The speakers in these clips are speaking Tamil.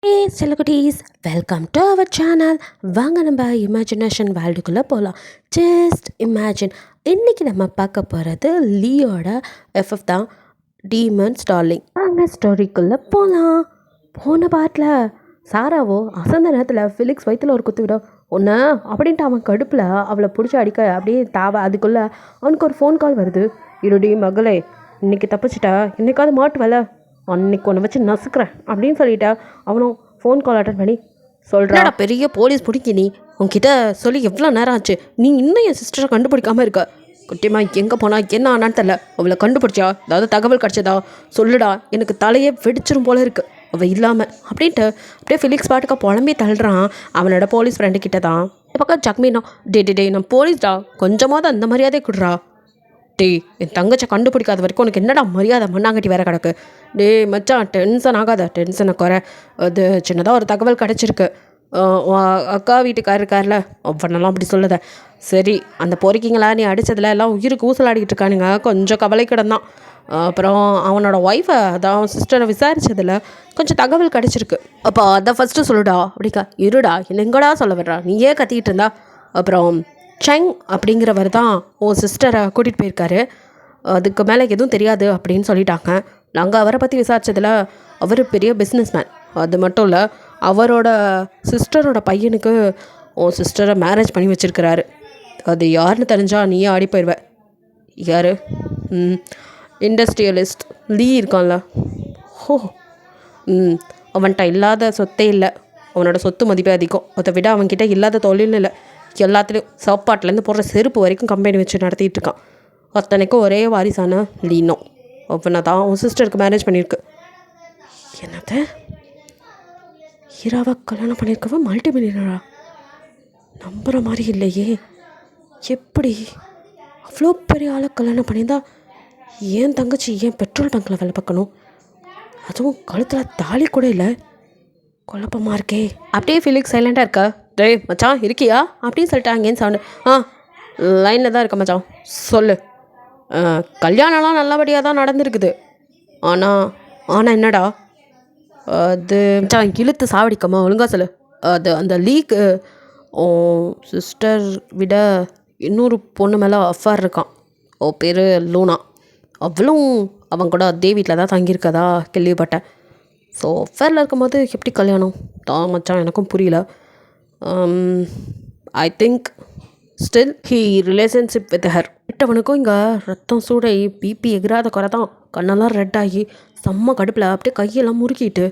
ஹே செல்லகுட்டீஸ், வெல்கம் டு அவர் சேனல். வாங்க நம்ம இமேஜினேஷன் வேர்ல்டுக்குள்ளே போகலாம். Just imagine. இன்றைக்கி நம்ம பார்க்க போகிறது லீயோட எஃப்எஃப் தான், டீமன்ஸ் டார்லிங். வாங்க ஸ்டோரிக்குள்ளே போகலாம். போன பாட்டில் சாராவோ அசந்த நேரத்தில் ஃபிலிக்ஸ் வயிற்றில் ஒரு குத்து விடும் ஒன்று அப்படின்ட்டு அவன் கடுப்பில் அவளை பிடிச்சி அடிக்க அப்படியே அதுக்குள்ளே அவனுக்கு ஒரு ஃபோன் கால் வருது. இருடி மகளே, இன்றைக்கி தப்பிச்சிட்டா, இன்றைக்காவது மாட்டுவல, அன்னைக்கு ஒன்று வச்சு நசுக்கிறேன் அப்படின்னு சொல்லிட்டா. அவனும் ஃபோன் கால் அட்டன் பண்ணி சொல்கிறாடா, பெரிய போலீஸ் பிடிக்கி நீ உன்கிட்ட சொல்லி எவ்வளோ நேரம் ஆச்சு, நீ இன்னும் என் சிஸ்டரை கண்டுபிடிக்காமல் இருக்க. குட்டிமா எங்கே போனா என்ன ஆனான்னு தெரில, அவளை கண்டுபிடிச்சா ஏதாவது தகவல் கிடச்சதா சொல்லுடா, எனக்கு தலையே வெடிச்சிரும் போல இருக்குது அவள் இல்லாமல் அப்படின்ட்டு அப்படியே ஃபிலிக்ஸ் பாட்டுக்க புலம்பி தள்ளுறான் அவனோட போலீஸ் ஃப்ரெண்டு கிட்ட தான். பக்கம் ஜக்மீனா, டே நான் போலீஸ்டா, கொஞ்சமாவது அந்த மரியாதை கொடுறா. டேய், என் தங்கச்சை கண்டுபிடிக்காத வரைக்கும் உனக்கு என்னடா மரியாதை மண்ணாங்கட்டி வேற கிடக்கு. டே மச்சான், டென்ஷன் ஆகாத, டென்ஷனை குறை. அது சின்னதாக ஒரு தகவல் கிடச்சிருக்கு. அக்கா வீட்டுக்கார் இருக்கார்ல, அவனெல்லாம் அப்படி சொல்லுத. சரி, அந்த பொறிக்கிங்களா நீ அடித்ததில் எல்லாம் உயிருக்கு ஊசலாடிக்கிட்டு இருக்கானுங்க, கொஞ்சம் கவலை கிடந்தான். அப்புறம் அவனோட ஒய்ஃபை, அதான் அவன் சிஸ்டரை விசாரித்ததில் கொஞ்சம் தகவல் கிடச்சிருக்கு. அப்போ அதை ஃபஸ்ட்டு சொல்லுடா அப்படிக்கா. இருடா, எங்கடா சொல்ல வர்றா, நீயே கத்திக்கிட்டு இருந்தா. அப்புறம் செங் அப்படிங்கிறவர் தான் உன் சிஸ்டரை கூட்டிகிட்டு போயிருக்காரு, அதுக்கு மேலே எதுவும் தெரியாது அப்படின்னு சொல்லிட்டாங்க. நாங்கள் அவரை பற்றி விசாரித்ததில் அவர் பெரிய பிஸ்னஸ் மேன். அது மட்டும் இல்லை, அவரோட சிஸ்டரோட பையனுக்கு உன் சிஸ்டரை மேரேஜ் பண்ணி வச்சுருக்கிறாரு. அது யாருன்னு தெரிஞ்சால் நீயே ஆடி போயிடுவ. யார்? இண்டஸ்ட்ரியலிஸ்ட் லீ இருக்கான்ல. ஓ, அவன்கிட்ட இல்லாத சொத்தே இல்லை, அவனோட சொத்து மதிப்பே அதிகம். அதை விட அவன்கிட்ட இல்லாத தொழில் இல்லை, எல்லாத்துலேயும் சாப்பாட்டிலேருந்து போடுற செருப்பு வரைக்கும் கம்பெனி வச்சு நடத்திட்டு இருக்கான். அத்தனைக்கும் ஒரே வாரிசான லீனோ, அவனை தான் உன் சிஸ்டருக்கு மேரேஜ் பண்ணியிருக்கு. என்னது, ஹீராவை கல்யாணம் பண்ணியிருக்கவா மல்டி மில்லியனரா? நம்புகிற மாதிரி இல்லையே. எப்படி அவ்வளோ பெரிய ஆளை கல்யாணம் பண்ணியிருந்தா ஏன் தங்கச்சி ஏன் பெட்ரோல் பங்க்கில் வேலை பார்க்கணும்? அதுவும் கழுத்தில் தாலி கூட இல்லை. குழப்பமாக இருக்கே. அப்படியே ஃபிலிக்ஸ் சைலண்டாக இருக்கா. டேய் மச்சான் இருக்கியா அப்படின்னு சொல்லிட்டு அங்கேன்னு சவுண்டு. லைனில் தான் இருக்க மச்சான், சொல்லு. கல்யாணம்லாம் நல்லபடியாக தான் நடந்துருக்குது. ஆனால் என்னடா அது மச்சான், இழுத்து சாவடிக்கம்மா, ஒழுங்காக சொல்லு. அது அந்த லீக்கு சிஸ்டர் விட இன்னொரு பொண்ணு மேலே அஃபார் இருக்கான். பேர் லூனா. அவளும் அவன் கூட அதே வீட்டில் தான் தங்கியிருக்கதா கேள்விப்பட்டேன். ஸோ அஃபேரில் இருக்கும்போது எப்படி கல்யாணம் தான் மச்சான், எனக்கும் புரியல. I think still he relationship with her. விட்டவனுக்கும் இங்கே ரத்தம் சூடாகி பிபி எகிராத குறை தான், கண்ணெல்லாம் ரெட் ஆகி செம்ம கடுப்பில் அப்படியே கையெல்லாம் முறுக்கிட்டு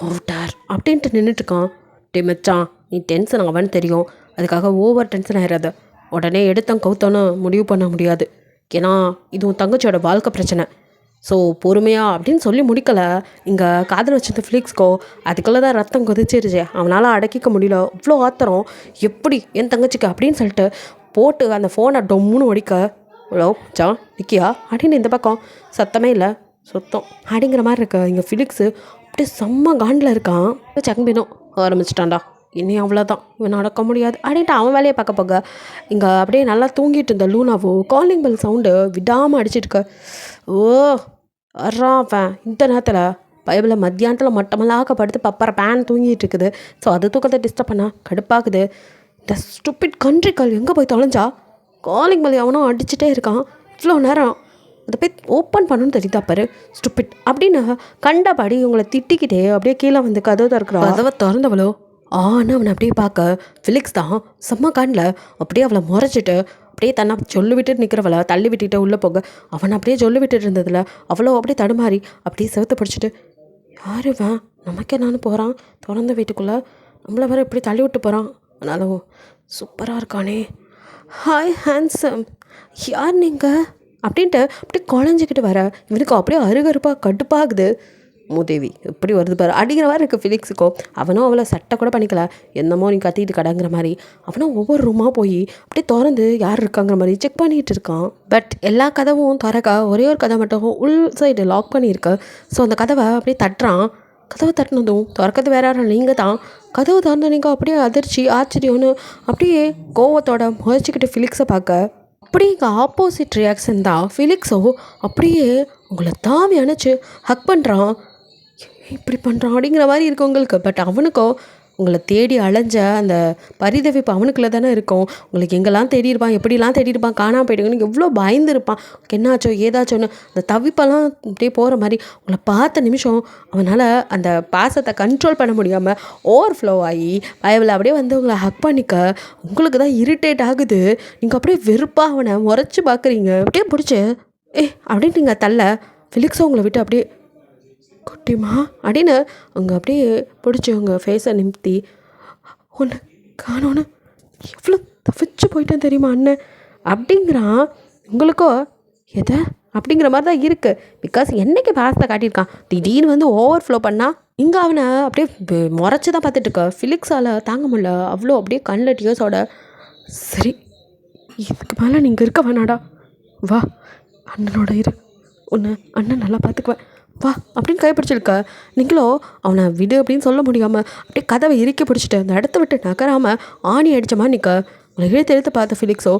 ஓட்டார் அப்படின்ட்டு நின்றுட்டுருக்கான். டே மச்சான், நீ டென்ஷன் ஆவான்னு தெரியும், அதுக்காக ஓவர் டென்ஷன் ஆகிடாத. உடனே எடுத்தோம் கவுத்தோன்னு முடிவு பண்ண முடியாது, ஏன்னா இதுவும் தங்கச்சியோட வாழ்க்கை பிரச்சனை. ஸோ பொறுமையாக அப்படின்னு சொல்லி முடிக்கலை. இங்கே காதல் வச்சிருந்த ஃபிலிக்ஸ்கோ அதுக்குள்ளே தான் ரத்தம் கொதிச்சிருச்சு, அவனால் அடக்கிக்க முடியல. அவ்வளோ ஆத்திரம், எப்படி என் தங்கச்சிக்கு அப்படின்னு சொல்லிட்டு போட்டு அந்த ஃபோனை டொம்முன்னு ஒடிக்க. ஹலோ ஜா நிக்கியா அப்படின்னு இந்த பக்கம் சத்தமே இல்லை, சுத்தம் அப்படிங்கிற மாதிரி இருக்கு. இங்கே ஃபிலிக்ஸு அப்படியே செம்ம காண்டில் இருக்கான். சக்பினும் ஆரம்பிச்சிட்டான்டா, இன்னும் அவ்வளோதான், இவன் நடக்க முடியாது அப்படின்ட்டு அவன் வேலையை பார்க்க போக. இங்கே அப்படியே நல்லா தூங்கிட்டு இருந்த லூனாவோ காலிங் பெல் சவுண்டு விடாமல் அடிச்சிட்ருக்க. ஓ வர்றான் இந்த நேரத்தில் பைபிளை மத்தியானத்தில் மட்டமெல்லாம் படுத்து பப்பரை பேன் தூங்கிட்டு இருக்குது. ஸோ அது தூக்கத்தை டிஸ்டர்ப் பண்ணால் கடுப்பாகுது. இந்த ஸ்டூபிட் கண்ட்ரி கால் எங்கே போய் தொலைஞ்சா? காலிங் பெல் அவனும் அடிச்சுட்டே இருக்கான் இவ்வளோ நேரம். அதை போய் ஓப்பன் பண்ணணும்னு தெரியுதா பாரு, ஸ்டூபிட் அப்படின்னு கண்டபடி இவங்களை திட்டிக்கிட்டே அப்படியே கீழே வந்து கதவை திறக்கிறா. கதவை திறந்தவளோ ஆனால் அவனை அப்படியே பார்க்க ஃபிலிக்ஸ் தான் செம்ம காண்டில் அப்படியே அவளை முறைச்சிட்டு அப்படியே தன்னை சொல்லி விட்டுட்டு நிற்கிறவளை தள்ளி விட்டுட்டு உள்ளே போக. அவனை அப்படியே சொல்லி விட்டுட்டு இருந்ததில் அவ்வளோ அப்படியே தடுமாறி அப்படியே செவத்தை பிடிச்சிட்டு, யார் இவன், நமக்கே நானும் போகிறான் திறந்த வீட்டுக்குள்ளே, நம்மளை வேறு இப்படி தள்ளி விட்டு போகிறான், ஆனாலும் சூப்பராக இருக்கானே, ஹாய் ஹேண்ட்ஸம், யார் நீங்கள் அப்படின்ட்டு அப்படியே குழஞ்சிக்கிட்டு வர. இவனுக்கு அப்படியே அருகருப்பாக கடுப்பாகுது. மூதேவி எப்படி வருது பாரு அப்படிங்கிற மாதிரி இருக்குது ஃபிலிக்ஸுக்கோ. அவனும் அவளை சட்டை கூட பண்ணிக்கல, என்னமோ நீ கத்திட்டு கடங்கிற மாதிரி. அவனும் ஒவ்வொரு ரூமாக போய் அப்படியே திறந்து யார் இருக்காங்கிற மாதிரி செக் பண்ணிகிட்டு இருக்கான். பட் எல்லா கதவும் திறக்க ஒரே ஒரு கதை மட்டும் உள் சைடு லாக் பண்ணியிருக்கு. ஸோ அந்த கதவை அப்படியே தட்டுறான். கதவை தட்டினதும் திறக்கிறது வேற யாரும் நீங்கள் தான். கதவை திறந்த நீங்கள் அப்படியே அதிர்ச்சி ஆச்சரியம்னு அப்படியே கோவத்தோட முயற்சிக்கிட்டு ஃபிலிக்ஸை பார்க்க. அப்படியே இங்கே ஆப்போசிட் ரியாக்ஷன் தான். ஃபிலிக்ஸோ அப்படியே உங்களை தாவி அணைச்சி ஹக் பண்ணுறான். இப்படி பண்ணுறான் அப்படிங்கிற மாதிரி இருக்கும் உங்களுக்கு. பட் அவனுக்கோ உங்களை தேடி அலைஞ்ச அந்த பரிதவிப்பு அவனுக்குள்ள தானே இருக்கும். உங்களுக்கு எங்கெல்லாம் தேடி இருப்பான், எப்படிலாம் தேடி இருப்பான், காணாமல் போயிட்டுங்கன்னு எவ்வளோ பயந்துருப்பான். என்னாச்சோ ஏதாச்சோன்னு அந்த தவிப்பெல்லாம் அப்படியே போகிற மாதிரி உங்களை பார்த்த நிமிஷம் அவனால் அந்த பாசத்தை கண்ட்ரோல் பண்ண முடியாமல் ஓவர்ஃப்ளோ ஆகி பயவில் அப்படியே வந்து உங்களை ஹக் பண்ணிக்க உங்களுக்கு தான் இரிட்டேட் ஆகுது. நீங்கள் அப்படியே வெறுப்பாக அவனை முறைச்சி பார்க்குறீங்க. அப்படியே பிடிச்சி அப்படின்னு நீங்கள் தள்ள ஃபிலிக்ஸோ உங்களை விட்டு அப்படியே குட்டிமா அப்படின்னு அவங்க அப்படியே பிடிச்சி அவங்க ஃபேஸை நிமித்தி ஒன்று காணோன்னு எவ்வளோ தவிச்சு போயிட்டேன் தெரியுமா அண்ணன் அப்படிங்கிறான். உங்களுக்கோ எதை அப்படிங்கிற மாதிரி தான் இருக்குது. பிகாஸ் என்றைக்கு பாசத்தை காட்டியிருக்கான், திடீர்னு வந்து ஓவர்ஃப்ளோ பண்ணால் இங்கே அவனை அப்படியே முறைச்சி தான் பார்த்துட்ருக்க. ஃபிலிக்ஸால் தாங்க முடியல, அவ்வளோ அப்படியே கண்ணில் டியர்ஸோட. சரி இதுக்கு மேலே நீங்கள் இருக்க வேணாடா, வா அண்ணனோட இரு, ஒன்று அண்ணன் நல்லா பார்த்துக்குவேன், வா அப்படின்னு கைப்பிடிச்சிருக்க. நீங்களோ அவனை விடு அப்படின்னு சொல்ல முடியாமல் அப்படியே கதவை இறுக்கி பிடிச்சிட்டு அந்த இடத்த விட்டு நகராமல் ஆணி அடித்த மாதிரி நிற்க. உங்களை இழுத்து எடுத்து பார்த்த ஃபிலிக்ஸோ,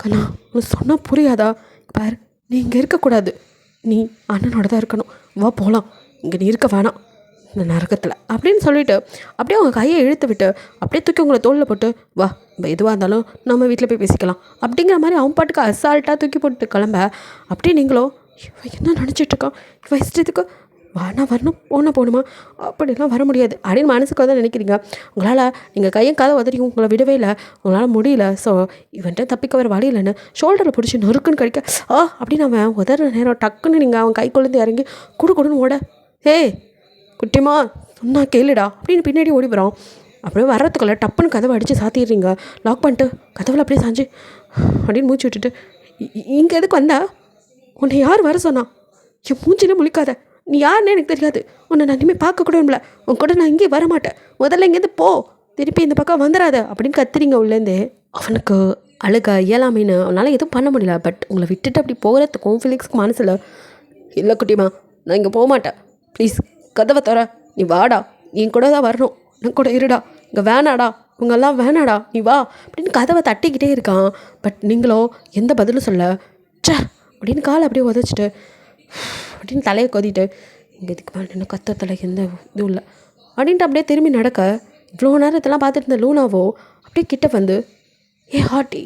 கண்ணா உனக்கு சொன்னால் புரியாதா, பாரு நீ இங்கே இருக்கக்கூடாது, நீ அண்ணனோட தான் இருக்கணும், வா போகலாம், இங்கே நீ இருக்க வேணாம் இந்த நரகத்தில் அப்படின்னு சொல்லிவிட்டு அப்படியே அவங்க கையை இழுத்து விட்டு அப்படியே தூக்கி உங்களை தோளில் போட்டு, வா எதுவாக இருந்தாலும் நம்ம வீட்டில் போய் பேசிக்கலாம் அப்படிங்கிற மாதிரி அவன் பாட்டுக்கு அசால்ட்டாக தூக்கி போட்டு கிளம்ப. அப்படியே நீங்களோ இவன் என்ன நினச்சிட்ருக்கான், இவன் இஷ்டத்துக்கு வானா வரணும் போகணுமா அப்படிலாம் வர முடியாது அப்படின்னு மனசுக்கு வந்து நினைக்கிறீங்க. உங்களால் நீங்கள் கையும் காதை உதறி உங்களை விடவே இல்லை, உங்களால் முடியல. ஸோ இவன்ட்டு தப்பிக்க வர வழி இல்லைன்னு ஷோல்டரில் பிடிச்சி நொறுக்குன்னு கடிக்க அப்படின்னு அவன் உதற நேரம் டக்குன்னு நீங்கள் அவன் கைக்குள்ளேருந்து இறங்கி கொடுன்னு ஓட, குட்டிமா சொன்னா கேளுடா அப்படின்னு பின்னாடி ஓடி வரோம். அப்படியே வர்றதுக்குள்ள டப்புன்னு கதவை அடித்து சாத்திடுறீங்க. லாக் பண்ணிட்டு கதவில் அப்படியே சாஞ்சு அப்படின்னு மூச்சு விட்டுட்டு, இங்கே எதுக்கு வந்தா, உன்னை யார் வர சொன்னா, என் மூஞ்சிலே முழிக்காத, நீ யாருன்னு எனக்கு தெரியாது, உன்னை நான் இனிமேல் பார்க்கக்கூட இல்லை, உன் கூட நான் இங்கேயே வரமாட்டேன், முதல்ல இங்கேருந்து போ, திருப்பி இந்த பக்கம் வந்துடாத அப்படின்னு கத்துறீங்க உள்ளேருந்து. அவனுக்கு அழுக இயலாமைன்னு அவனால் எதுவும் பண்ண முடியல. பட் உங்களை விட்டுட்டு அப்படி போகிறதுக்கும் ஃபிலிக்ஸ்க்கு மனசில், இல்லை குட்டிமா நான் இங்கே போக மாட்டேன், ப்ளீஸ் கதவை தர, நீ வாடா, நீ கூட தான் வரணும், நான் கூட இருடா, இங்கே வேணாடா, இவங்கெல்லாம் வேணாடா, நீ வா அப்படின்னு கதவை தட்டிக்கிட்டே இருக்கான். பட் நீங்களோ எந்த பதிலும் சொல்ல, சே அப்படின்னு காலை அப்படியே உதச்சிட்டு அப்படின்னு தலையை கொதிட்டு, இங்கே இதுக்கு மேலே என்ன கத்தத்தில் எந்த இதுவும் இல்லை அப்படின்ட்டு அப்படியே திரும்பி நடக்க. இவ்வளோ நேரத்தெல்லாம் பார்த்துட்டு இருந்த லூனாவோ அப்படியே கிட்ட வந்து, ஹாட்டி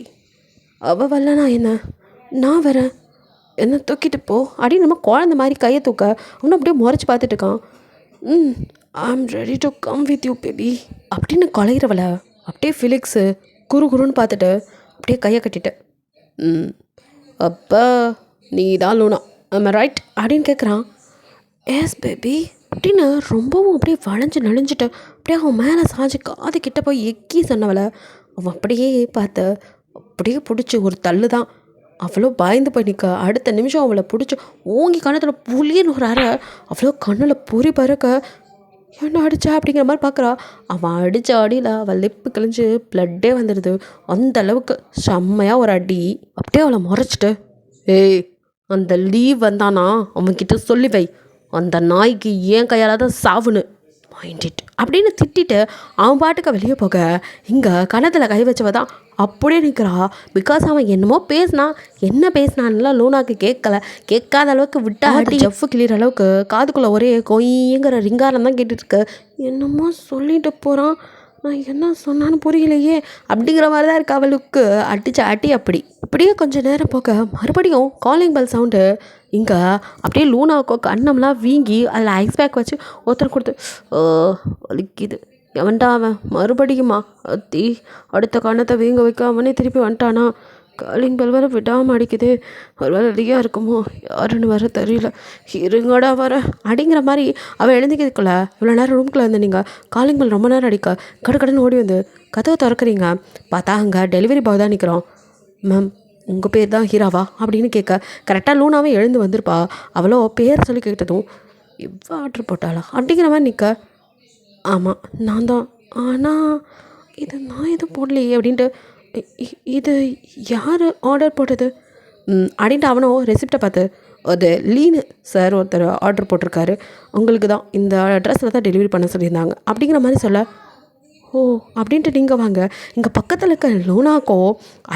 அவள் வரலனா என்ன, நான் வரேன், என்ன தூக்கிட்டு போ அப்படின்னு நம்ம குழந்த மாதிரி கையை தூக்க அவனும் அப்படியே முறைச்சி பார்த்துட்டு இருக்கான். I am ready to come with you baby அப்படின்னு கொலைகிறவளை அப்படியே ஃபிலிக்ஸு குறுன்னு பார்த்துட்டு அப்படியே கையை கட்டிட்டு, அப்போ நீ தான் லூனா ஆமாம் ரைட் அப்படின்னு கேட்குறான். எஸ் பேபி அப்படின்னு ரொம்பவும் அப்படியே வளைஞ்சு நெளிஞ்சிட்டு அப்படியே அவன் மேலே சாஞ்சு காது கிட்ட போய் எக்கி சொன்னவளை அவன் அப்படியே பார்த்து அப்படியே பிடிச்சி ஒரு தள்ளு தான். அவ்வளோ பயந்து போய் நிற்க. அடுத்த நிமிஷம் அவளை பிடிச்சி ஓங்கி கணத்தில் புளின்னு ஒரு அரை, அவ்வளோ கண்ணில் பொறி பறக்க, என்ன அடித்தா அப்படிங்கிற மாதிரி பார்க்குறா. அவன் அடித்த அடியில் அவள் லிப்பு கிழிஞ்சு ப்ளட்டே வந்துடுது. அந்த அளவுக்கு செம்மையாக ஒரு அடி. அப்படியே அவளை முறைச்சிட்டு, அந்த லீவ் வந்தானா அவன்கிட்ட சொல்லி வை, அந்த நாய்க்கு ஏன் கையால் தான் சாவுன்னு மைண்டிட் அப்படின்னு திட்டிட்டு அவன் பாட்டுக்கு வெளியே போக, இங்கே கணத்தில் கை வச்சவ தான் அப்படியே நிற்கிறா. பிகாஸ் அவன் என்னமோ என்ன பேசினான்லாம் லூனாக்கு கேட்காத அளவுக்கு விட்டாட்டி ஜெஃப் கிளியர் அளவுக்கு காதுக்குள்ளே ஒரே கொய்ங்கிற ரிங்காரம் தான் கேட்டுருக்கு. என்னமோ சொல்லிட்டு போகிறான், நான் என்ன சொன்னான்னு புரியலையே அப்படிங்கிற மாதிரி தான் இருக்கு அவளுக்கு. அடித்த அடி அப்படியே கொஞ்சம் நேரம் போக மறுபடியும் காலிங் பெல் சவுண்டு. இங்கே அப்படியே லூனாவுக்கோ கண்ணம்லாம் வீங்கி அதில் ஐஸ் பேக் வச்சு ஒருத்தர் கொடுத்து, வலிக்குது, எவன்டா அவன் மறுபடியுமா அத்தி அடுத்த கண்ணத்தை வீங்க வைக்க அவனே திருப்பி வந்துட்டானா, காலிங் பெல் வர விடாமல் அடிக்குது, ஒரு வேலை ரெடியாக இருக்குமோ, யாருன்னு வர தெரியல, இருங்கடா வர அப்படிங்கிற மாதிரி அவள் எழுந்திக்கிறதுக்குள்ள இவ்வளோ நேரம் ரூம்குள்ளே வந்து நீங்கள் காலிங் பெல் ரொம்ப நேரம் அடிக்க கடுன்னு ஓடி வந்து கதவை திறக்கிறீங்க. பார்த்தா அங்கே டெலிவரி பாய் தான் நிற்கிறோம். மேம் உங்கள் பேர் தான் ஹீராவா அப்படின்னு கேட்க கரெக்டாக லூனாவே எழுந்து வந்திருப்பா. அவ்வளோ பேர் சொல்லி கேட்டதும் இவ்வளோ ஆர்டர் போட்டாளா அப்படிங்கிற மாதிரி நிற்க, ஆமாம் நான் தான், ஆனால் இது நான் எதுவும் போடலையே அப்படின்ட்டு, இது யார் ஆர்டர் போட்டது அப்படின்ட்டு அவனோ ரெசிப்டை பார்த்து, அது லீனு சார் ஒருத்தர் ஆர்டர் போட்டிருக்காரு, உங்களுக்கு தான் இந்த அட்ரஸில் தான் டெலிவரி பண்ண சொல்லியிருந்தாங்க அப்படிங்கிற மாதிரி சொல்ல, ஓ அப்படின்ட்டு நீங்கள் வாங்க. இங்கே பக்கத்தில் இருக்க லூனாக்கோ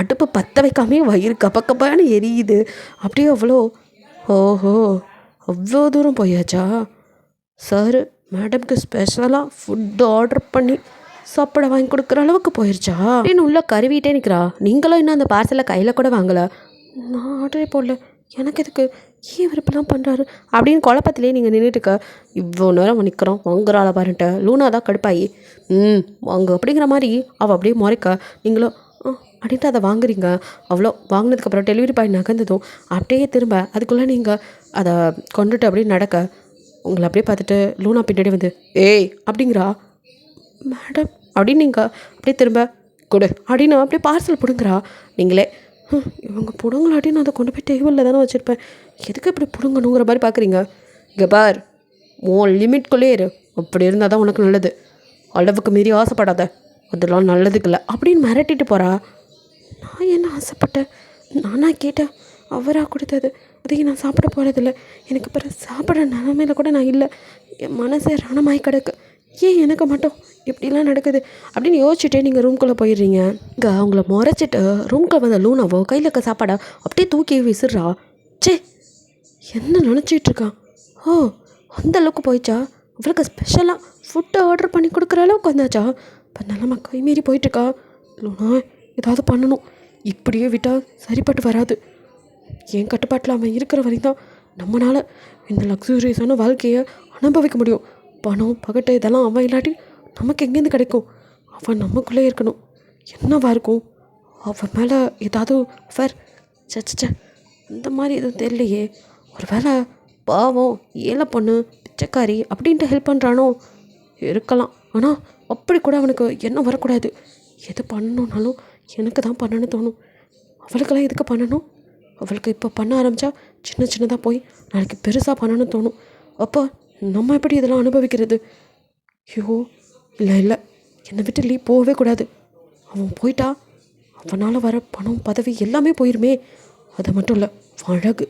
அடுப்பு பற்ற வைக்காமே வயிறு கப்பக்கப்பான்னு எரியுது. அப்படியே அவ்வளோ, ஓஹோ அவ்வளோ தூரம் போயாச்சா, சார் மேடம்க்கு ஸ்பெஷலாக ஃபுட்டு ஆர்டர் பண்ணி சாப்பிட வாங்கி கொடுக்குற அளவுக்கு போயிடுச்சா அப்படின்னு உள்ள கருவிட்டே நிற்கிறா. நீங்களும் இன்னும் அந்த பார்சலை கையில் கூட வாங்கலை. நான் ஆர்டரே போடல, எனக்கு எதுக்கு, ஏன் இவர் இப்படிலாம் பண்ணுறாரு அப்படின்னு குழப்பத்திலே நீங்கள் நின்றுட்டுக்க. இவ்வளோ நேரம் நிற்கிறோம் வாங்குறாள பாருன்ட்டு லூனா தான் கடுப்பாயி வாங்க அப்படிங்கிற மாதிரி அவள் அப்படியே முறைக்க நீங்களும் அப்படின்ட்டு அதை வாங்குறீங்க. அவ்வளோ வாங்கினதுக்கப்புறம் டெலிவரி பாய் நகர்ந்ததும் அப்படியே திரும்ப அதுக்குள்ளே நீங்கள் அதை கொண்டுட்டு அப்படியே நடக்க உங்களை அப்படியே பார்த்துட்டு லூனா பின்னாடி வந்து ஏய் அப்படிங்கிறா. மேடம் அப்படின்னு நீங்கள் அப்படியே திரும்ப கொடு அப்படின்னு அப்படியே பார்சல் பிடுங்குறா. நீங்களே இவங்க பிடுங்கலாட்டி நான் அதை கொண்டு போய் டேபிளில் தானே வச்சுருப்பேன், எதுக்கு இப்படி பிடுங்கணுங்கிற மாதிரி பார்க்குறீங்க. இங்கே பார், உன் லிமிட்குள்ளே இரு, அப்படி இருந்தால் தான் உனக்கு நல்லது, அளவுக்கு மீறி ஆசைப்படாத, அதெல்லாம் நல்லதுக்கு இல்லை அப்படின்னு மிரட்டிட்டு போகிறா. நான் என்ன ஆசைப்பட்டேன், நானாக கேட்டேன், அவராக கொடுத்தது, அதையும் நான் சாப்பிட போகிறதில்ல, எனக்கு பிறகு சாப்பிட்ற நிலமையில கூட நான் இல்லை, என் மனசே ரணமாய் கிடக்கு, ஏன் எனக்கு மட்டும் இப்படிலாம் நடக்குது அப்படின்னு யோசிச்சுட்டே நீங்கள் ரூம்குள்ளே போயிடுறீங்க. இங்கே அவங்கள முறைச்சிட்டு ரூம்குள்ளே வந்த லூனாவோ கையில் இருக்க சாப்பாடை அப்படியே தூக்கி விசிறா. சே என்ன நினச்சிட்ருக்கான், ஓ அந்த அளவுக்கு போயிடுச்சா, அவளுக்கு ஸ்பெஷலாக ஃபுட்டை ஆர்டர் பண்ணி கொடுக்குற அளவுக்கு வந்தாச்சா, இப்போ நிலமை கைமீறி போயிட்டுருக்கா. லூனா ஏதாவது பண்ணணும், இப்படியே விட்டால் சரிப்பட்டு வராது, என் கட்டுப்பாட்டில் அவன் இருக்கிற வரைக்கும் தான் நம்மளால் இந்த லக்ஸூரியஸான வாழ்க்கையை அனுபவிக்க முடியும். பணம் பகட்டு இதெல்லாம் அவன் இல்லாட்டி நமக்கு எங்கேருந்து கிடைக்கும், அவன் நமக்குள்ளே இருக்கணும். என்னவா இருக்கும், அவன் மேலே ஏதாவது ஃபர் சச்ச இந்த மாதிரி எதுவும் தெரியலையே, ஒரு வேளை பாவம் ஏழை பொண்ணு பிச்சைக்காரி அப்படின்ட்டு ஹெல்ப் பண்ணுறானோ இருக்கலாம். ஆனால் அப்படி கூட அவனுக்கு என்ன வரக்கூடாது, எது பண்ணணுன்னாலும் எனக்கு தான் பண்ணணும்னு தோணும். அவளுக்கெல்லாம் எதுக்கு பண்ணணும், அவளுக்கு இப்போ பண்ண ஆரம்பித்தா சின்ன சின்னதாக போய் நாளைக்கு பெருசாக பண்ணணும்னு தோணும். அப்போ நம்ம எப்படி இதெல்லாம் அனுபவிக்கிறது. ஐயோ இல்லை இல்லை, என்னை விட்டு லீவ் போகவே கூடாது, அவன் போயிட்டா அவனால் வர பணம் பதவி எல்லாமே போயிருமே. அது மட்டும் இல்லை அழகு,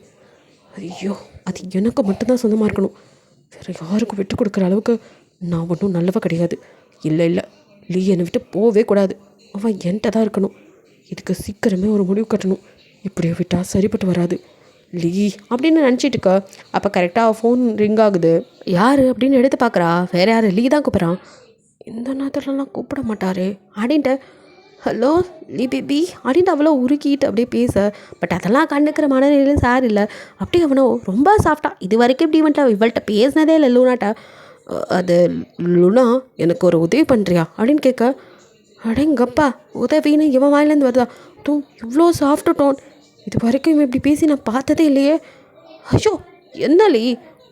ஐயோ அது எனக்கு மட்டும்தான் சொந்தமாக இருக்கணும், வேறு யாருக்கும் விட்டு கொடுக்குற அளவுக்கு நான் ஒன்றும் நல்லவ கிடையாது. இல்லை இல்லை, லீ என்னை விட்டு போகவே கூடாது, அவன் என்கிட்ட தான் இருக்கணும். இதுக்கு சீக்கிரமே ஒரு முடிவு கட்டணும், இப்படியே விட்டால் சரிப்பட்டு வராது. லீ அப்படின்னு நினச்சிட்டுக்கா. அப்போ கரெக்டாக ஃபோன் ரிங் ஆகுது. யார் அப்படின்னு எடுத்து பார்க்குறா. வேறு யார், லீ தான் கூப்பிட்றான். இந்த நேரத்துலலாம் கூப்பிட மாட்டாரே அப்படின்ட்டு ஹலோ லீ பேபி அப்படின்ட்டு அவ்வளோ உருக்கிட்டு அப்படியே பேச. பட் அதெல்லாம் கண்டுக்கிற மனநிலையில் சார் இல்லை. அப்படியே அவனோ ரொம்ப சாஃப்டா இது வரைக்கும் இப்படி வந்துட்டா இவள்கிட்ட பேசினதே இல்லை லூனாட்டா. அது லூனா எனக்கு ஒரு உதவி பண்ணுறியா அப்படின்னு கேட்க. அடேங்கப்பா உதவின்னு இவன் வாயிலேருந்து வருதா, தூ இவ்வளோ சாஃப்ட் டோன், இது வரைக்கும் இவன் இப்படி பேசி நான் பார்த்ததே இல்லையே. ஐயோ என்னலி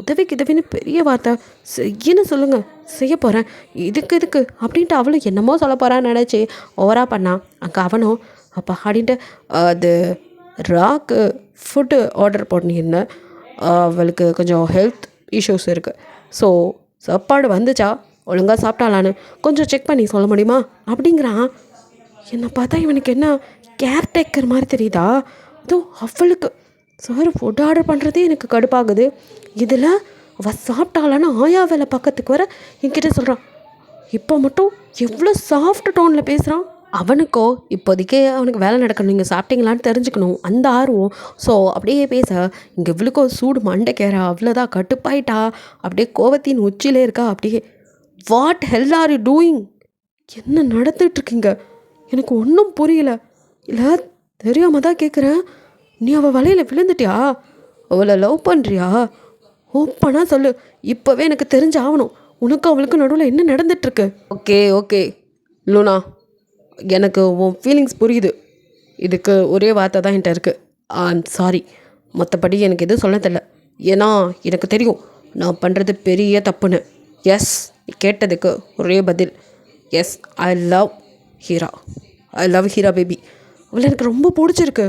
உதவிக்கு உதவின்னு பெரிய வார்த்தை, செய்யன்னு சொல்லுங்கள் செய்ய போகிறேன், இதுக்கு அப்படின்ட்டு அவளும் என்னமோ சொல்ல போகிறான்னு நினச்சி ஓவராக பண்ணான். அங்கே அவனும் அப்பா அப்படின்ட்டு அது ராக்கு ஃபுட்டு ஆர்டர் பண்ணியிருந்தேன், அவளுக்கு கொஞ்சம் ஹெல்த் இஷ்யூஸ் இருக்குது, ஸோ சாப்பாடு வந்துச்சா ஒழுங்காக சாப்பிட்டாலான்னு கொஞ்சம் செக் பண்ணி சொல்ல முடியுமா அப்படிங்கிறான். என்னை பார்த்தா இவனுக்கு என்ன கேர்டேக்கர் மாதிரி தெரியுதா. அதுவும் அவளுக்கு சார் ஃபுட் ஆர்டர் பண்ணுறதே எனக்கு கடுப்பாகுது, இதில் அவள் சாப்பிட்டாளான்னு ஆயா வேலை பக்கத்துக்கு வர என்கிட்ட சொல்கிறான். இப்போ மட்டும் எவ்வளோ சாஃப்ட் டோனில் பேசுகிறான். அவனுக்கோ இப்போதைக்கு அவனுக்கு வேலை நடக்கணும், நீங்கள் சாப்பிட்டீங்களான்னு தெரிஞ்சுக்கணும் அந்த ஆர்வம். ஸோ அப்படியே பேச இங்கே இவளுக்கோ சூடு மண்டைக்கேறா, அவ்வளோதான் கட்டுப்பாயிட்டா, அப்படியே கோவத்தின் உச்சிலே இருக்கா. அப்படியே what hell are you doing, என்ன நடந்துகிட்ருக்கீங்க எனக்கு ஒன்றும் புரியல, இல்லை தெரியாமல் தான் கேட்குறேன், நீ அவள் வலையில் விழுந்துட்டியா, அவளை லவ் பண்ணுறியா, ஓப்பனாக சொல்லு, இப்போவே எனக்கு தெரிஞ்சாகணும் உனக்கு அவளுக்கு நடுவில் என்ன நடந்துகிட்ருக்கு. ஓகே லூனா, எனக்கு உன் ஃபீலிங்ஸ் புரியுது, இதுக்கு ஒரே வார்த்தை தான் என்கிட்ட இருக்குது, ஐம் சாரி, மற்றபடி எனக்கு எதுவும் சொல்ல தெரியல, ஏன்னா எனக்கு தெரியும் நான் பண்ணுறது பெரிய தப்புன்னு. எஸ் கேட்டதுக்கு ஒரே பதில் yes, I love Heera baby, அவளை எனக்கு ரொம்ப பிடிச்சிருக்கு,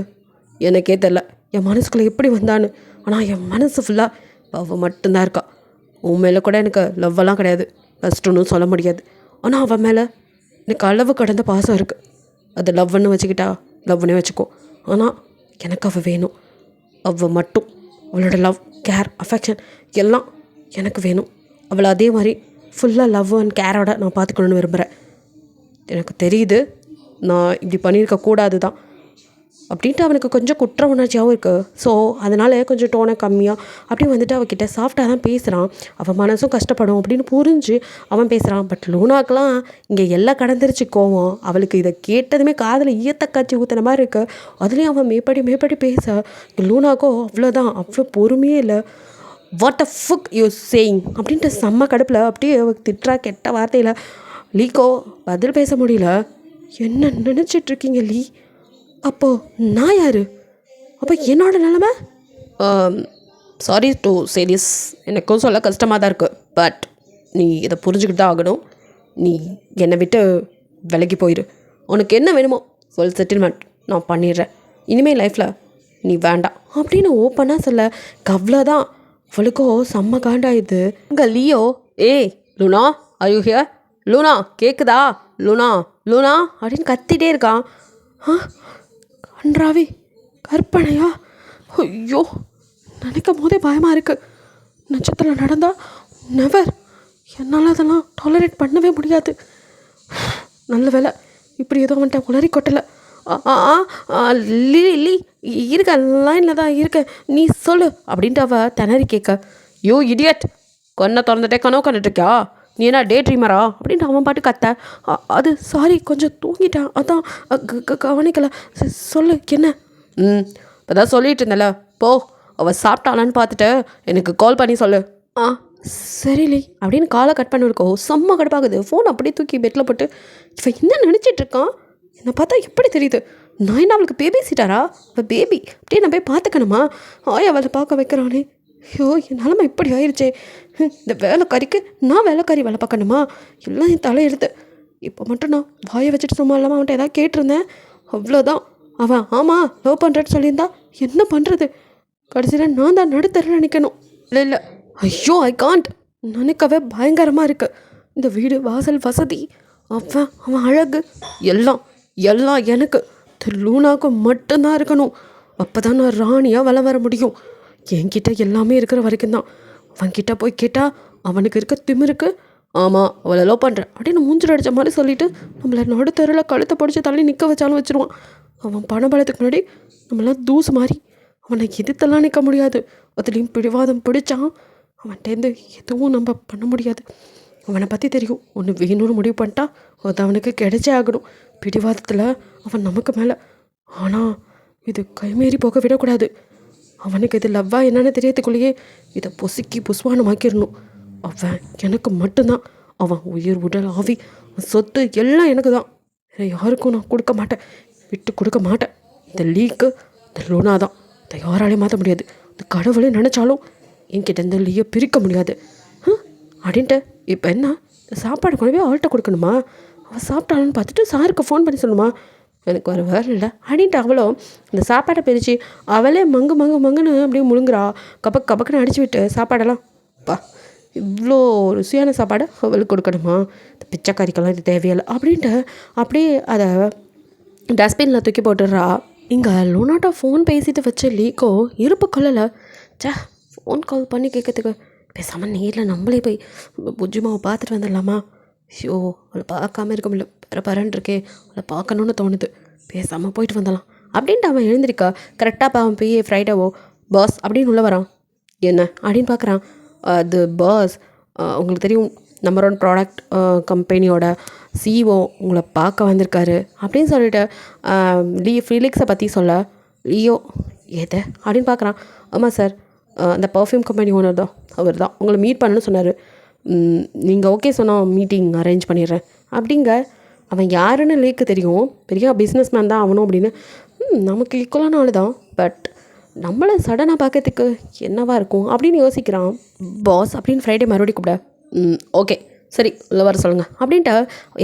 எனக்கே தெரில என் மனசுக்குள்ளே எப்படி வந்தான்னு, ஆனால் என் மனசு ஃபுல்லாக அவள் மட்டும்தான் இருக்கா. உன் மேலே கூட எனக்கு லவ்வெல்லாம் கிடையாது, ஃபஸ்ட்டுன்னு சொல்ல முடியாது, ஆனால் அவன் மேலே எனக்கு அளவு கடந்த பாசம் இருக்குது, அது லவ்னு வச்சுக்கிட்டா லவ்னே வச்சுக்கோ, ஆனால் எனக்கு அவள் வேணும், அவள் மட்டும், அவளோட லவ் கேர் அஃபெக்ஷன் எல்லாம் எனக்கு வேணும், அவளை அதே மாதிரி ஃபுல்லாக லவ் அண்ட் கேரோட நான் பார்த்துக்கணுன்னு விரும்புகிறேன். எனக்கு தெரியுது நான் இப்படி பண்ணியிருக்கக்கூடாது தான், அப்படின்ட்டு அவனுக்கு கொஞ்சம் குற்ற உணர்ச்சியாகவும் இருக்குது. ஸோ அதனால் கொஞ்சம் டோனை கம்மியாக அப்படி வந்துட்டு அவகிட்ட சாஃப்டாக தான் பேசுகிறான். அவன் மனசும் கஷ்டப்படும் அப்படின்னு புரிஞ்சு அவன் பேசுகிறான். பட் லூனாக்கெலாம் இங்கே எல்லாம் கடந்துருச்சு கோவம். அவளுக்கு இதை கேட்டதுமே காதில் ஈயத்த காய்ச்சி ஊற்றுன மாதிரி இருக்கு. அதுலேயும் அவன் மேப்படி பேச லூனாக்கோ அவ்வளோதான், அவ்வளோ பொறுமையே இல்லை. What a book you saying அப்படின்ட்டு செம்ம கடுப்பில் அப்படியே திட்டுறா கெட்ட வார்த்தையில். லீக்கோ பதில் பேச முடியல. என்ன நினச்சிட்ருக்கீங்க லீ? அப்போது நான் யார்? அப்போ என்னோட நிலமை? சாரி டு சே திஸ், எனக்கும் சொல்ல கஷ்டமாக தான் இருக்குது. பட் நீ இதை புரிஞ்சுக்கிட்டு தான் ஆகணும். நீ என்னை விட்டு விலகி போயிடு. உனக்கு என்ன வேணுமோ ஃபுல் செட்டில்மெண்ட் நான் பண்ணிடுறேன். இனிமேல் லைஃப்பில் நீ வேண்டாம் அப்படின்னு ஓப்பனாக சொல்ல அவ்வளோதான். அவளுக்கோ செம்ம காண்டாயிடுது. இங்கே லியோ, ஏய் Luna are you here? Luna கேட்குதா? லூனா லூனா அப்படின்னு கத்திட்டே இருக்கான். கன்றாவி கற்பனையா? ஐயோ, நினைக்கும் போதே பயமாக இருக்குது. நட்சத்திரம் நடந்தால் நெவர், என்னால் அதெல்லாம் டாலரேட் பண்ணவே முடியாது. நல்ல வேலை இப்படி ஏதோ அவன்கிட்ட உளறி கொட்டலை. லீ இருக்க லைனில் தான் இருக்க, நீ சொல்லு அப்படின்ட்டு அவள் திணறி கேட்க. யோ இடியட், கொன்னை திறந்துட்டே கனவு கண்டுட்டுருக்கியா? நீ என்ன டே ட்ரீமரா அப்படின்ட்டு அவன் பாட்டு கத்த. அது சாரி கொஞ்சம் தூங்கிட்டேன், அதான் கவனிக்கலை. சொல்லு என்ன? இப்போ தான் சொல்லிட்டு இருந்தல, போ அவள் சாப்பிட்டாளான்னு பார்த்துட்டு எனக்கு கால் பண்ணி சொல்லு. சரிலி அப்படின்னு காலை கட் பண்ணிருக்கோம். செம்ம கடுப்பாகுது. ஃபோன் அப்படியே தூக்கி பெட்டில் போட்டு இவன் என்ன நினச்சிட்ருக்கான்? என்னை பார்த்தா எப்படி தெரியுது? நான் என்ன அவளுக்கு பேபி சீட்டாரா? அவள் பேபி அப்படியே நான் போய் பார்த்துக்கணுமா? அவளை பார்க்க வைக்கிறானே. ஐயோ, என் நிலமை இப்படி ஆயிடுச்சே. இந்த வேலைக்காரிக்கு நான் வேலைக்காரி வேலை பார்க்கணுமா? எல்லாம் என் தலையெடுத்து. இப்போ மட்டும் நான் வாயை வச்சுட்டு சும்மா இல்லாமல் அவன்கிட்ட ஏதாவது கேட்டிருந்தேன், அவ்வளோதான். அவன் ஆமாம் லவ் பண்ணுறேன்னு சொல்லியிருந்தா என்ன பண்ணுறது? கடைசியில் நான் தான் நடுத்தர நிற்கணும். இல்லை ஐயோ ஐ காண்ட். நினைக்கவே பயங்கரமாக இருக்குது. இந்த வீடு வாசல் வசதி அவன் அழகு எல்லாம் எல்லாம் எனக்கு லூனாவுக்கு மட்டும்தான் இருக்கணும். அப்போ தான் நான் ராணியாக வளம் வர முடியும். என்கிட்ட எல்லாமே இருக்கிற வரைக்கும் தான். அவன்கிட்ட போய் கேட்டால் அவனுக்கு இருக்க திமிருக்கு ஆமாம் அவளை லவ் பண்ணுறேன் அப்படின்னு மூஞ்சில் அடித்த மாதிரி சொல்லிவிட்டு நம்மளை நடுத்தரில் கழுத்தை பிடிச்சி தள்ளி நிற்க வச்சாலும் வச்சுருவான். அவன் பணபலத்துக்கு முன்னாடி நம்மளாம் தூசு மாதிரி. அவனை எதிர்த்தெல்லாம் நிற்க முடியாது. அதுலேயும் பிடிவாதம் பிடிச்சான் அவன்கிட்டேருந்து எதுவும் நம்ம பண்ண முடியாது. அவனை பற்றி தெரியும், ஒன்று வேணும்னு முடிவு பண்ணிட்டா அது அவனுக்கு கிடைச்சே ஆகணும். பிடிவாதத்தில் அவன் நமக்கு மேலே. ஆனால் இது கைமீறி போக விடக்கூடாது. அவனுக்கு இது லவ்வா என்னன்னு தெரியறதுக்குள்ளேயே இதை பொசுக்கி புஸ்வானமாக்கிடணும். அவன் எனக்கு மட்டும்தான். அவன் உயிர் உடல் ஆவி சொத்து எல்லாம் எனக்கு தான். வேறு யாருக்கும் நான் கொடுக்க மாட்டேன், விட்டு கொடுக்க மாட்டேன். இந்த லீக்கு இந்த லூனா தான். இதை யாராலையும் மாற்ற முடியாது. இந்த கடவுளே நினச்சாலும் என்கிட்ட இந்த லீயை பிரிக்க முடியாது அப்படின்ட்டு. இப்போ என்ன, இந்த சாப்பாடு கொண்டு போய் அவள்கிட்ட கொடுக்கணுமா? அவள் சாப்பிட்டாலும் பார்த்துட்டு சாருக்கு ஃபோன் பண்ணி சொல்லணுமா? எனக்கு ஒரு வேறு இல்லை அப்படின்ட்டு அவளோ இந்த சாப்பாடை பிரித்து அவளே மங்குன்னு அப்படியே முழுங்குறா. கபக்குன்னு அடிச்சு விட்டு சாப்பாடெல்லாம் இவ்வளோ ருசியான சாப்பாடு அவளுக்கு கொடுக்கணுமா? இந்த பிச்சைக்காரிக்கெல்லாம் இது தேவையில்லை அப்படின்ட்டு அப்படியே அதை டஸ்ட்பினில் தூக்கி போட்டுடுறா. இங்கே லூனாட்டா ஃபோன் பேசிட்டு வச்ச லீக்கோ இருப்பு கொள்ளலை. ஃபோன் கால் பண்ணி கேட்கறதுக்கு பேசாமல் நேரில் நம்மளே போய் புஜ்ஜிமாவை பார்த்துட்டு வந்துடலாமா? ஐயோ, அவளை பார்க்காம இருக்க முடியல, பரன்னு இருக்கே, அவளை பார்க்கணுன்னு தோணுது. பேசாமல் போயிட்டு வந்துடலாம் அப்படின்ட்டு அவன் எழுந்திருக்கா. கரெக்டாக அவன் போய் ஃப்ரைடேவோ பாஸ் அப்படின்னு உள்ளே வரான். என்ன அப்படின்னு பார்க்குறான். அது பாஸ், உங்களுக்கு தெரியும் நம்பர் 1 ப்ராடக்ட் கம்பெனியோட சிஇஓ உங்களை பார்க்க வந்திருக்காரு அப்படின்னு சொல்லிட்டு ஃபிலிக்ஸை பற்றி சொல்ல. லியோ எதை அப்படின்னு பார்க்குறான். ஆமாம் சார், அந்த பர்ஃப்யூம் கம்பெனி ஓனர் தான், அவர் தான் உங்களை மீட் பண்ணணும்னு சொன்னார். நீங்கள் ஓகே சொன்னால் மீட்டிங் அரேஞ்ச் பண்ணிடுறேன் அப்படிங்க. அவன் யாருன்னு லேக்கு தெரியும், பெரிய பிஸ்னஸ் மேன் தான் அவனும் அப்படின்னு. நமக்கு ஈக்குவலான ஆள் தான், பட் நம்மளை சடனாக பார்க்கறதுக்கு என்னவா இருக்கும் அப்படின்னு யோசிக்கிறான். பாஸ் அப்படின்னு ஃப்ரைடே மறுபடியும் கூப்பிட. ஓகே சரி உள்ள வர சொல்லுங்கள் அப்படின்ட்டு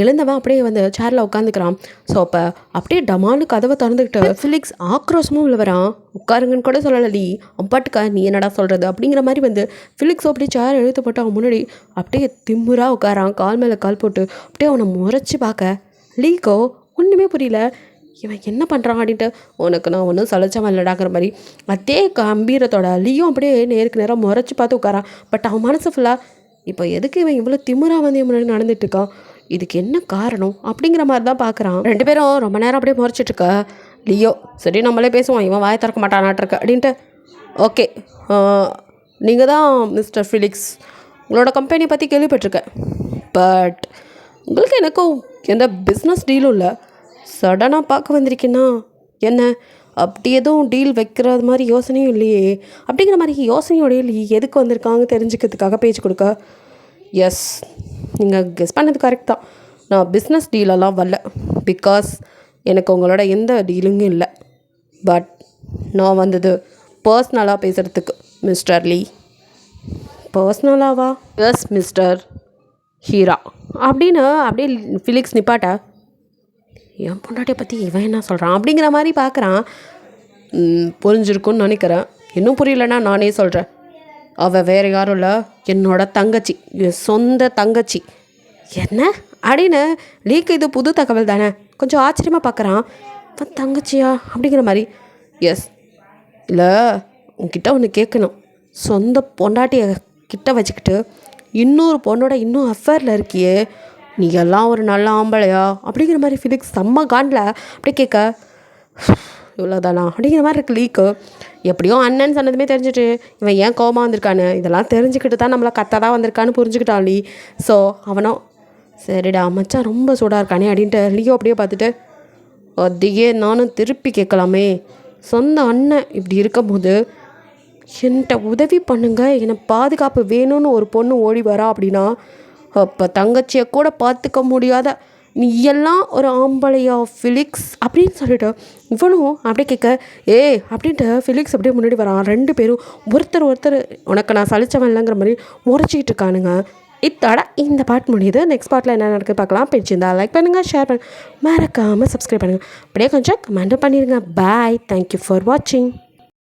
எழுந்தவன் அப்படியே வந்து சேரில் உட்காந்துக்கிறான். ஸோ அப்போ அப்படியே டமான்னு கதவை திறந்துக்கிட்டு ஃபிலிக்ஸ் ஆக்ரோஷமும் உள்ள வரான். உட்காருங்கன்னு கூட சொல்லலடி, அப்பாட்டுக்கா நீ என்னடா சொல்கிறது அப்படிங்கிற மாதிரி வந்து ஃபிலிக்ஸோ அப்படியே சேர் எழுத்து போட்டு அவன் முன்னாடி அப்படியே திம்முறாக உட்காரான். கால் மேலே கால் போட்டு அப்படியே அவனை முறைச்சி பார்க்க. லீக்கோ ஒன்றுமே புரியல, இவன் என்ன பண்ணுறான் அப்படின்ட்டு. உனக்கு நான் ஒன்றும் சலைச்சவன் இல்லைடாங்கிற மாதிரி அதே கம்பீரத்தோட லீயும் அப்படியே நேருக்கு நேராக முறைச்சி பார்த்து உட்காரான். பட் அவன் மனசு ஃபுல்லாக இப்போ எதுக்கு இவன் இவ்வளோ திமுறா வந்து முன்னாடி நடந்துட்டுருக்கான், இதுக்கு என்ன காரணம் அப்படிங்கிற மாதிரி தான் பார்க்குறான். 2 பேரும் ரொம்ப நேரம் அப்படியே முறைச்சிட்ருக்கா. லியோ சரி நம்மளே பேசுவோம், இவன் வாயை திறக்க மாட்டானாட்டிருக்க அப்படின்ட்டு. ஓகே, நீங்கள் தான் மிஸ்டர் ஃபிலிக்ஸ், உங்களோட கம்பெனி பற்றி கேள்விப்பட்டிருக்கேன். பட் உங்களுக்கு எனக்கும் எந்த பிஸ்னஸ் டீலும் இல்லை. சடனாக பார்க்க வந்திருக்கேன்னா என்ன, அப்படி எதுவும் டீல் வைக்கிறது மாதிரி யோசனையும் இல்லையே. அப்படிங்கிற மாதிரி யோசனையோடய எதுக்கு வந்திருக்காங்க தெரிஞ்சுக்கிறதுக்காக பேச்சு கொடுக்க. எஸ், நீங்கள் கெஸ் பண்ணது கரெக்ட் தான். நான் பிஸ்னஸ் டீலெல்லாம் வரல. பிகாஸ் எனக்கு உங்களோட எந்த டீலுங்கும் இல்லை. பட் நான் வந்தது பர்சனலாக பேசுகிறதுக்கு மிஸ்டர் லீ. பர்சனலாவா? எஸ் மிஸ்டர் ஹீரா அப்படின்னு அப்படியே ஃபிலிக்ஸ் நிப்பாட்ட. என் பொண்டாட்டியை பற்றி இவன் என்ன சொல்கிறான் அப்படிங்கிற மாதிரி பார்க்குறான். புரிஞ்சிருக்குன்னு நினைக்கிறேன். இன்னும் புரியலன்னா நானே சொல்கிறேன். அவள் வேறு யாரும் இல்லை, என்னோட தங்கச்சி, என் சொந்த தங்கச்சி. என்ன அப்படின்னு லீக்கு இது புது தகவல் தானே, கொஞ்சம் ஆச்சரியமாக பார்க்குறான். தங்கச்சியா அப்படிங்கிற மாதிரி. எஸ், இல்லை உன்கிட்ட ஒன்று கேட்கணும். சொந்த பொண்டாட்டியை கிட்ட வச்சுக்கிட்டு இன்னொரு பொண்ணோட இன்னும் அஃபேரில் இருக்கியே, நீ எல்லாம் ஒரு நல்ல ஆம்பளையா அப்படிங்கிற மாதிரி ஃபிலிக்ஸ் செம்ம காண்டில் அப்படியே கேட்க. இவ்வளோதானா அப்படிங்கிற மாதிரி இருக்குது லீக்கு. எப்படியும் அண்ணன் சொன்னதுமே தெரிஞ்சுட்டு இவன் ஏன் கோபமாக வந்திருக்கான்னு, இதெல்லாம் தெரிஞ்சுக்கிட்டு தான் நம்மளை கத்த தான் வந்திருக்கான்னு புரிஞ்சுக்கிட்டான் லீ. ஸோ அவனும் சரிடா மச்சான் ரொம்ப சூடாக இருக்கானே அப்படின்ட்டு லியோ அப்படியே பார்த்துட்டு, அதையே நானும் திருப்பி கேட்கலாமே, சொந்த அண்ணன் இப்படி இருக்கும்போது என்கிட்ட உதவி பண்ணுங்க, என்னை பாதுகாப்பு வேணும்னு ஒரு பொண்ணு ஓடி வரா அப்படின்னா, அப்போ தங்கச்சியை கூட பார்த்துக்க முடியாத நீ எல்லாம் ஒரு ஆம்பளையா ஃபிலிக்ஸ் அப்படின்னு சொல்லிட்டு இவனும் அப்படியே கேட்க. அப்படின்ட்டு ஃபிலிக்ஸ் அப்படியே முன்னாடி வரான். 2 பேரும் ஒருத்தர் உனக்கு நான் சலிச்சவன் இல்லைங்கிற மாதிரி முறைச்சிக்கிட்டு இருக்கானுங்க. இத்தோட இந்த பாட்டு முடியுது. நெக்ஸ்ட் பார்ட்டில் என்ன நடக்குது பார்க்கலாம். பிடிச்சிருந்தா லைக் பண்ணுங்கள், ஷேர் பண்ணுங்கள், மறக்காமல் சப்ஸ்கிரைப் பண்ணுங்கள். அப்படியே கொஞ்சம் கமெண்ட்டும் பண்ணிடுங்க. பாய், தேங்க்யூ ஃபார் வாட்சிங்.